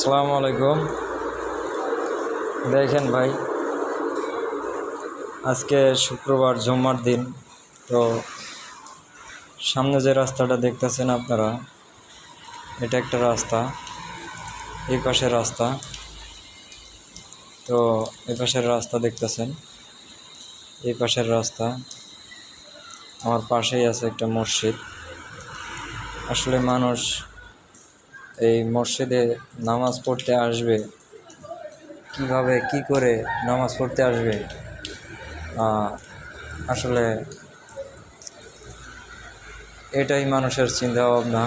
আসসালামু আলাইকুম। দেখেন ভাই, আজকে শুক্রবার জুম্মার দিন। তো সামনে যে রাস্তাটা দেখতেছেন আপনারা, এটা একটা রাস্তা, এই পাশের রাস্তা। তো এই পাশের রাস্তা দেখতেছেন, এই পাশের রাস্তা। আমার পাশেই আছে একটা মসজিদ। আসলে মানুষ এই মসজিদে নামাজ পড়তে আসবে, কিভাবে কি করে নামাজ পড়তে আসবে, আসলে এটাই মানুষের চিন্তা ভাবনা।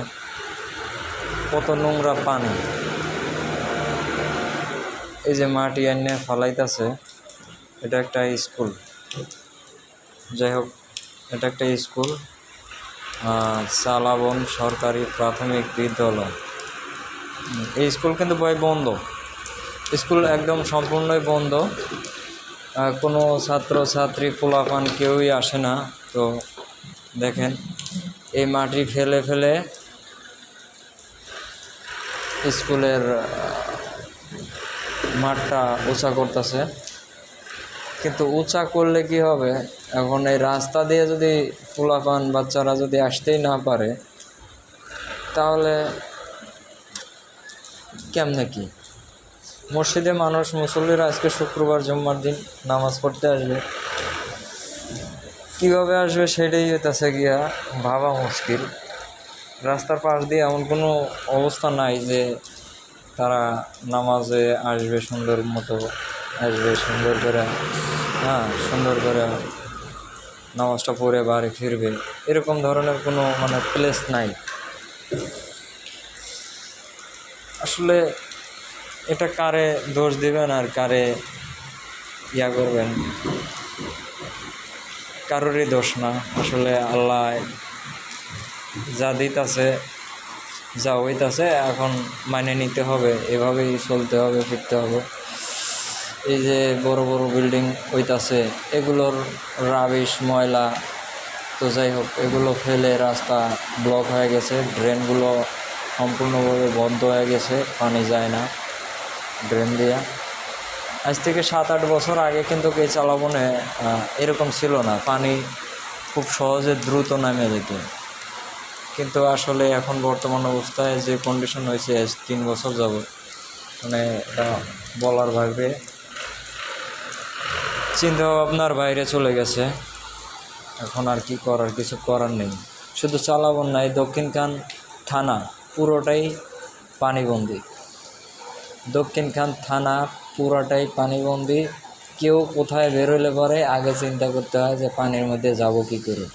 কত নোংরা পানি, এই যে মাটি এনে ফালাইতেছে। এটা একটা স্কুল, যাই হোক, এটা একটা স্কুল, চালাবন সরকারি প্রাথমিক বিদ্যালয়। এই স্কুল কিন্তু ভাই বন্ধ, স্কুল একদম সম্পূর্ণই বন্ধ। কোনো ছাত্র ছাত্রী পোলাপান কেউই আসে না। তো দেখেন, এই মাটি ফেলে ফেলে স্কুলের মাঠটা উঁচা করতেছে। কিন্তু উঁচা করলে কি হবে, এখন এই রাস্তা দিয়ে যদি পোলাপান বাচ্চারা যদি আসতেই না পারে, তাহলে কেমনে কি? মসজিদে মানুষ, মুসল্লিরা আজকে শুক্রবার জুম্মার দিন নামাজ পড়তে আসবে, কীভাবে আসবে সেটাই হইতেছে গিয়া ভাবা মুশকিল। রাস্তার পাশ দিয়ে এমন কোনো অবস্থা নাই যে তারা নামাজে আসবে, সুন্দর মতো আসবে, সুন্দর করে সুন্দর করে নামাজটা পড়ে বাড়ি ফিরবে, এরকম ধরনের কোনো প্লেস নাই। আসলে এটা কারে দোষ দিবেন আর কারে ইয়া করবেন, কারোরই দোষ না। আসলে আল্লাহ যা দিতেছে, যা হইতাছে, এখন মানে নিতে হবে, এভাবেই চলতে হবে, ফিরতে হবে। এই যে বড় বড় বিল্ডিং হইতাছে, এগুলোর রাবিশ ময়লা, তো যাই হোক, এগুলো ফেলে রাস্তা ব্লক হয়ে গেছে, ড্রেনগুলো সম্পূর্ণভাবে বন্ধ হয়ে গেছে, পানি যায় না ড্রেন দিয়া। আজ থেকে 7-8 বছর আগে কিন্তু এই চালাবনে এরকম ছিল না, পানি খুব সহজে দ্রুত নামে যেত। কিন্তু আসলে এখন বর্তমান অবস্থায় যে কন্ডিশন হয়েছে, 3 বছর যাব, এটা বলার ভাবে চিন্তা ভাবনার বাইরে চলে গেছে। এখন আর কি করার, কিছু করার নেই। শুধু চালাবন নাই, দক্ষিণখান থানা পুরোটাই পানিবন্দি। দক্ষিণখান থানা পুরোটাই পানিবন্দি। কেউ কোথায় বেরোলে পরে আগে চিন্তা করতে হয় যে পানির মধ্যে যাব কি করে,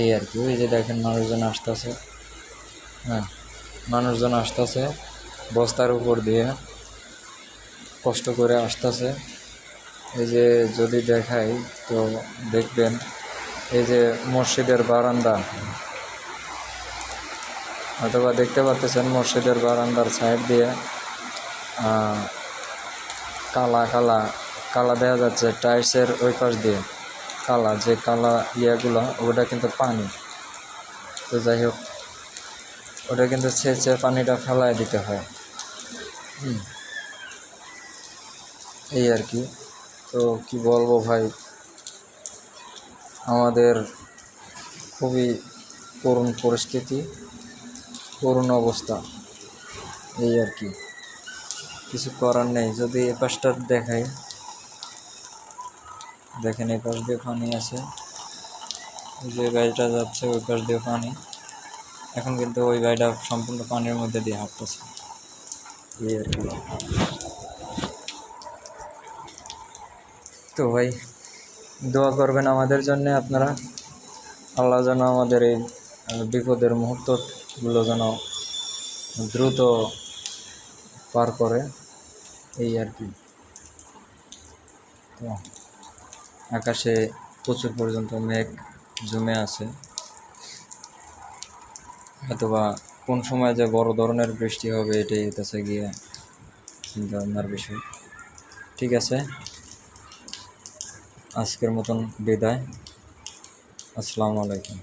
এই আর কি। ওই যে দেখেন মানুষজন আসতেছে, মানুষজন আসতেছে বস্তার উপর দিয়ে, কষ্ট করে আসতেছে। এই যে যদি দেখাই তো দেখবেন, এই যে মসজিদের বারান্দা, অথবা দেখতে পাচ্ছেন মসজিদের বারান্দার সাইড দিয়ে কালা কালা কালা দেখা যাচ্ছে, টাইলসের ওই পাশ দিয়ে কালা, যে কালা ইয়েগুলো, ওটা কিন্তু পানি। তো যাই হোক, ওটা কিন্তু ছেঁচে পানিটা ফেলায় দিতে হয়, এই আর কি। তো কি বলবো ভাই, আমাদের খুবই করুণ পরিস্থিতি, করুণ অবস্থা, এই আর কি। কিছু করার নেই। যদি এ পাশটা দেখাই, দেখেন এই পাশ দিয়ে পানি আছে, যে গাড়িটা যাচ্ছে ওই পাশ দিয়ে পানি। এখন কিন্তু ওই গাড়িটা সম্পূর্ণ পানির মধ্যে দিয়ে হাঁটতেছে, এই আর কি। তো ভাই, দোয়া করবেন আমাদের জন্য আপনারা। আল্লাহ যেন আমাদের এই বিপদের মুহূর্তগুলো যেন দ্রুত পার করে, এই আর কি। তো আকাশে প্রচুর পর্যন্ত মেঘ জমে আছে, অথবা কোন সময় যে বড় ধরনের বৃষ্টি হবে, এটাই হইতেছে গিয়ে চিন্তা ভাবনার বিষয়। ঠিক আছে, আজকের মতন বিদায়। আসসালামু আলাইকুম।